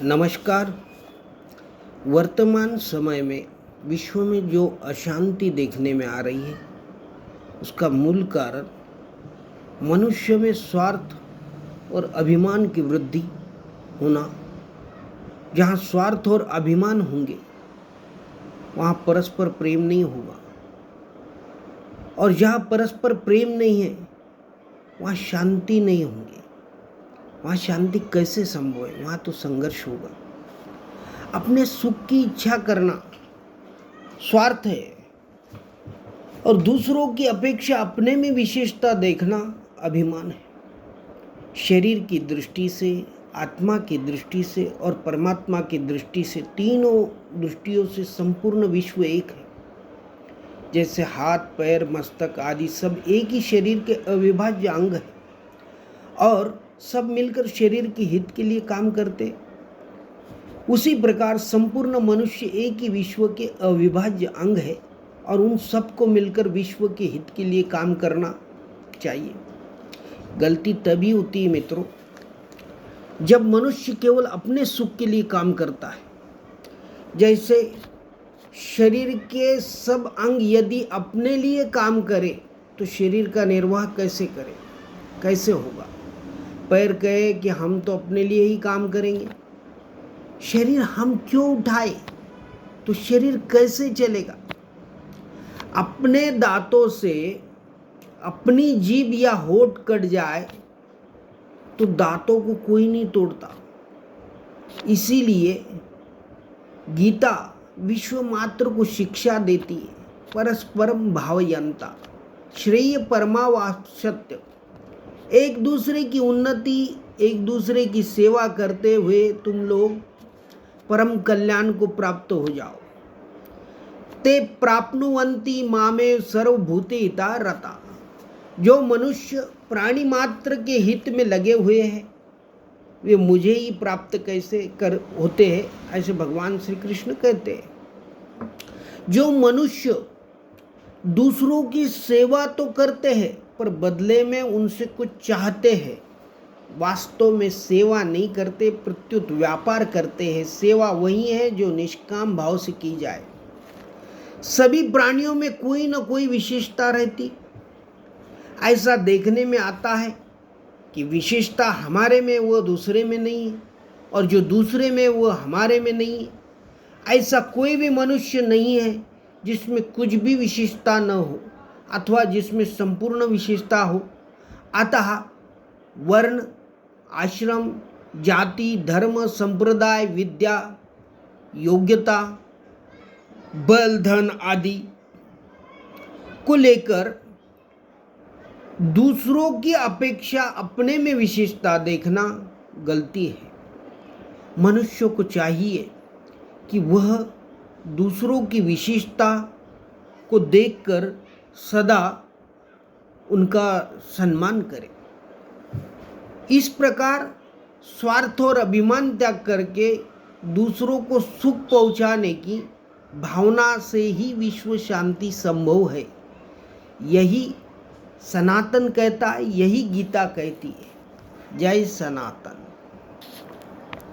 नमस्कार। वर्तमान समय में विश्व में जो अशांति देखने में आ रही है उसका मूल कारण मनुष्य में स्वार्थ और अभिमान की वृद्धि होना। जहाँ स्वार्थ और अभिमान होंगे वहाँ परस्पर प्रेम नहीं होगा, और जहाँ परस्पर प्रेम नहीं है वहाँ शांति नहीं होगी। वहाँ शांति कैसे संभव है? वहाँ तो संघर्ष होगा। अपने सुख की इच्छा करना स्वार्थ है, और दूसरों की अपेक्षा अपने में विशेषता देखना अभिमान है। शरीर की दृष्टि से, आत्मा की दृष्टि से और परमात्मा की दृष्टि से, तीनों दृष्टियों से संपूर्ण विश्व एक है। जैसे हाथ, पैर, मस्तक आदि सब एक ही शरीर के अविभाज्य अंग है और सब मिलकर शरीर के हित के लिए काम करते। उसी प्रकार संपूर्ण मनुष्य एक ही विश्व के अविभाज्य अंग है और उन सबको मिलकर विश्व के हित के लिए काम करना चाहिए। गलती तभी होती है मित्रों, जब मनुष्य केवल अपने सुख के लिए काम करता है। जैसे शरीर के सब अंग यदि अपने लिए काम करें तो शरीर का निर्वाह कैसे करें, कैसे होगा? पैर कहे कि हम तो अपने लिए ही काम करेंगे, शरीर हम क्यों उठाए तो शरीर कैसे चलेगा? अपने दांतों से अपनी जीभ या होठ कट जाए तो दांतों को कोई नहीं तोड़ता। इसीलिए गीता विश्व मात्र को शिक्षा देती है, परस्परम भावयन्ता श्रेय परमावाप्स्यते। एक दूसरे की उन्नति, एक दूसरे की सेवा करते हुए तुम लोग परम कल्याण को प्राप्त हो जाओ। ते प्राप्नुवन्ति मामे सर्वभूतेहिता रता। जो मनुष्य प्राणी मात्र के हित में लगे हुए हैं वे मुझे ही प्राप्त कैसे कर होते हैं, ऐसे भगवान श्री कृष्ण कहते हैं। जो मनुष्य दूसरों की सेवा तो करते हैं पर बदले में उनसे कुछ चाहते हैं, वास्तव में सेवा नहीं करते, प्रत्युत व्यापार करते हैं। सेवा वही है जो निष्काम भाव से की जाए। सभी प्राणियों में कोई न कोई विशेषता रहती। ऐसा देखने में आता है कि विशेषता हमारे में वो दूसरे में नहीं है, और जो दूसरे में वो हमारे में नहीं है। ऐसा कोई भी मनुष्य नहीं है जिसमें कुछ भी विशेषता न हो अथवा जिसमें संपूर्ण विशेषता हो। अतः वर्ण, आश्रम, जाति, धर्म, संप्रदाय, विद्या, योग्यता, बल, धन आदि को लेकर दूसरों की अपेक्षा अपने में विशेषता देखना गलती है। मनुष्य को चाहिए कि वह दूसरों की विशेषता को देखकर सदा उनका सम्मान करे। इस प्रकार स्वार्थ और अभिमान त्याग करके दूसरों को सुख पहुंचाने की भावना से ही विश्व शांति संभव है। यही सनातन कहता है, यही गीता कहती है। जय सनातन।